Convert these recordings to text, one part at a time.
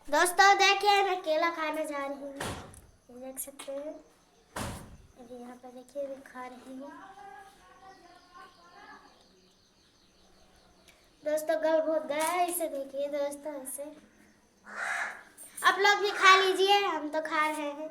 दोस्तों देखिए मैं केला खाने जा रही हूँ, ये देख सकते हैं। अभी यहाँ पर देखिए मैं खा रही हूँ। दोस्तों गल बहुत गया है, इसे देखिए दोस्तों, इसे आप लोग भी खा लीजिए, हम तो खा रहे हैं।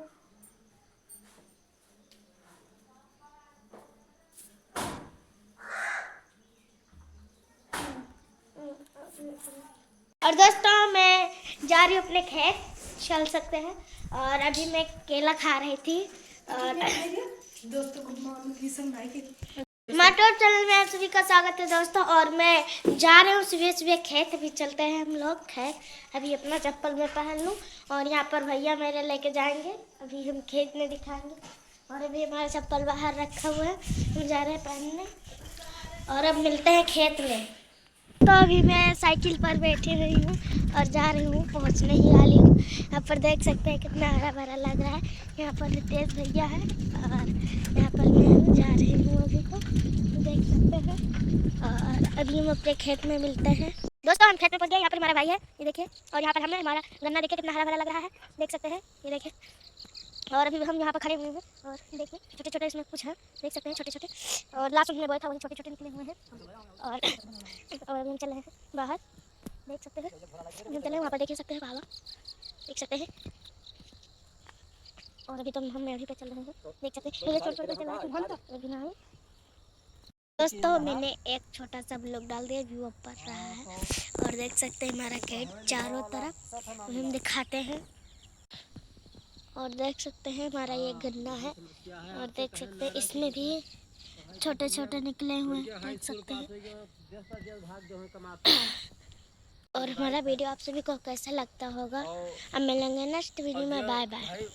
और दोस्तों मैं जा रही हूँ अपने खेत, चल सकते हैं। और अभी मैं केला खा रही थी। और दोस्तों गुड मॉर्निंग, मटर चैनल में आप सभी का स्वागत है दोस्तों। और मैं जा रही हूँ सुबह सुबह खेत, अभी चलते हैं हम लोग खेत। अभी अपना चप्पल मैं पहन लूँ और यहाँ पर भैया मेरे लेके जाएंगे, अभी हम खेत में दिखाएंगे। और अभी हमारा चप्पल बाहर रखा हुआ है, हम जा रहे हैं पहनने और अब मिलते हैं खेत में। तो अभी मैं साइकिल पर बैठी हुई हूँ और जा रही हूँ, पहुँचने ही वाली हूँ। यहाँ पर देख सकते हैं कितना हरा भरा लग रहा है। यहाँ पर रितेश भैया है और यहाँ पर मैं जा रही हूँ अभी, तो देख सकते हैं। और अभी हम अपने खेत में मिलते हैं। दोस्तों हम खेत में पहुँच गए, यहाँ पर हमारा भाई है, ये देखिए। और यहाँ पर हमें हमारा गन्ना देखिए कितना हरा भरा लग रहा है, देख सकते हैं, ये देखिए। और अभी हम यहाँ पर खड़े हुए हैं और देखिए छोटे छोटे इसमें कुछ है, देख सकते हैं, छोटे छोटे। और लास्ट में बोया था वही छोटे छोटे निकले हुए हैं। और हम चल रहे हैं बाहर, देख सकते हैं। हम चले वहाँ पर देख सकते हैं, बाबा देख सकते हैं। और अभी तो हम मेढ़ी पे चल रहे हैं, देख सकते हैं। ये छोटे छोटे चल रहे हैं अभी ना। दोस्तों मैंने एक छोटा सा ब्लॉग डाल दिया, व्यू पड़ रहा है। और देख सकते हैं हमारा खेत चारों तरफ हम दिखाते हैं। और देख सकते हैं हमारा ये गन्ना है और देख सकते हैं इसमें भी छोटे छोटे निकले हुए हैं, देख सकते हैं। और हमारा वीडियो आप सभी को कैसा लगता होगा, अब मिलेंगे नेक्स्ट वीडियो में। Bye bye.